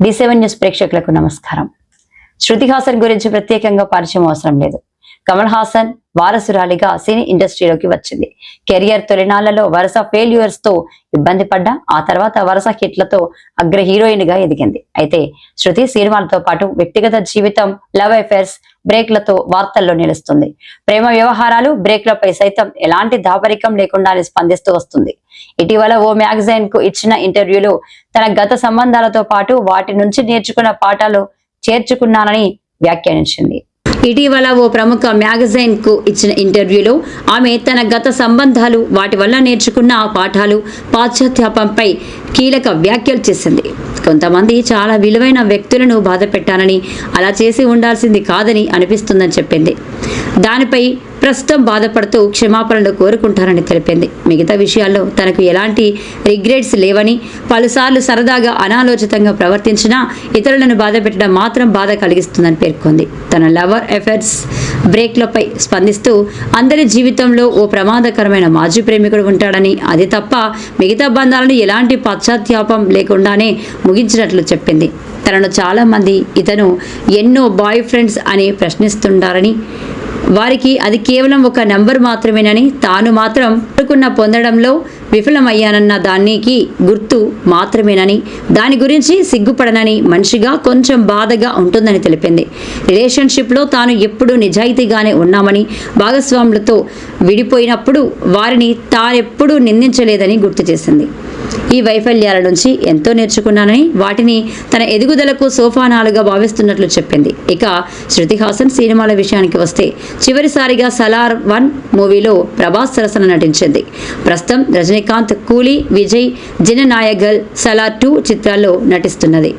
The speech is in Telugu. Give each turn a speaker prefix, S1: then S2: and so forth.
S1: D7 న్యూస్ ప్రేక్షకులకు నమస్కారం. శృతి హాసన్ గురించి ప్రత్యేకంగా పరిచయం అవసరం లేదు. కమల్ హాసన్ వారసురాలిగా సినీ ఇండస్ట్రీలోకి వచ్చింది. కెరియర్ తొలినాళ్లలో వరుస ఫెయిల్యూర్స్ తో ఇబ్బంది పడ్డా ఆ తర్వాత వరుస హిట్లతో అగ్ర హీరోయిన్ గా ఎదిగింది. అయితే శృతి సినిమాలతో పాటు వ్యక్తిగత జీవితం, లవ్ అఫైర్స్, బ్రేక్లతో వార్తల్లో నిలుస్తుంది. ప్రేమ వ్యవహారాలు, బ్రేక్లపై సైతం ఎలాంటి దాపరికం లేకుండానే స్పందిస్తూ వస్తుంది. ఇటీవల ఓ మ్యాగజైన్ కు ఇచ్చిన ఇంటర్వ్యూలో తన గత సంబంధాలతో పాటు వాటి నుంచి నేర్చుకున్న పాఠాలు చేర్చుకున్నానని వ్యాఖ్యానించింది. ఇటీవల ఓ ప్రముఖ మ్యాగజైన్ కు ఇచ్చిన ఇంటర్వ్యూలో ఆమె తన గత సంబంధాలు, వాటి వల్ల నేర్చుకున్న పాఠాలు, పాశ్చాత్యాపంపై కీలక వ్యాఖ్యలు చేసింది. కొంతమంది చాలా విలువైన వ్యక్తులను బాధ పెట్టానని, అలా చేసి ఉండాల్సింది కాదని అనిపిస్తుందని చెప్పింది. దానిపై ప్రస్తుతం బాధపడుతూ క్షమాపణలు కోరుకుంటారని తెలిపింది. మిగతా విషయాల్లో తనకు ఎలాంటి రిగ్రెట్స్ లేవని, పలుసార్లు సరదాగా అనాలోచితంగా ప్రవర్తించినా ఇతరులను బాధ పెట్టడం మాత్రం బాధ కలిగిస్తుందని పేర్కొంది. తన లవర్ అఫైర్స్, బ్రేక్లపై స్పందిస్తూ అందరి జీవితంలో ఓ ప్రమాదకరమైన మాజీ ప్రేమికుడు ఉంటాడని, అది తప్ప మిగతా బంధాలను ఎలాంటి పశ్చాత్తాపం లేకుండానే ముగించినట్లు చెప్పింది. తనను చాలా మంది ఇతను ఎన్నో బాయ్ ఫ్రెండ్స్ అని ప్రశ్నిస్తుంటారని, వారికి అది కేవలం ఒక నెంబర్ మాత్రమేనని, తాను మాత్రం కోరుకున్న పొందడంలో విఫలమయ్యానన్న దానికి గుర్తు మాత్రమేనని, దాని గురించి సిగ్గుపడనని, మనిషిగా కొంచెం బాధగా ఉంటుందని తెలిపింది. రిలేషన్షిప్లో తాను ఎప్పుడూ నిజాయితీగానే ఉన్నామని, భాగస్వాములతో విడిపోయినప్పుడు వారిని తానెప్పుడూ నిందించలేదని గుర్తు చేసింది. ఈ వైఫల్యాల నుంచి ఎంతో నేర్చుకున్నానని, వాటిని తన ఎదుగుదలకు సోపానాలుగా భావిస్తున్నట్లు చెప్పింది. ఇక శృతి హాసన్ సినిమాల విషయానికి వస్తే చివరిసారిగా సలార్ 1 మూవీలో ప్రభాస్ సరసన నటించింది. ప్రస్తుతం రజనీకాంత్, కూలీ, విజయ్, జననాయగల్, సలార్ 2 చిత్రాల్లో నటిస్తున్నది.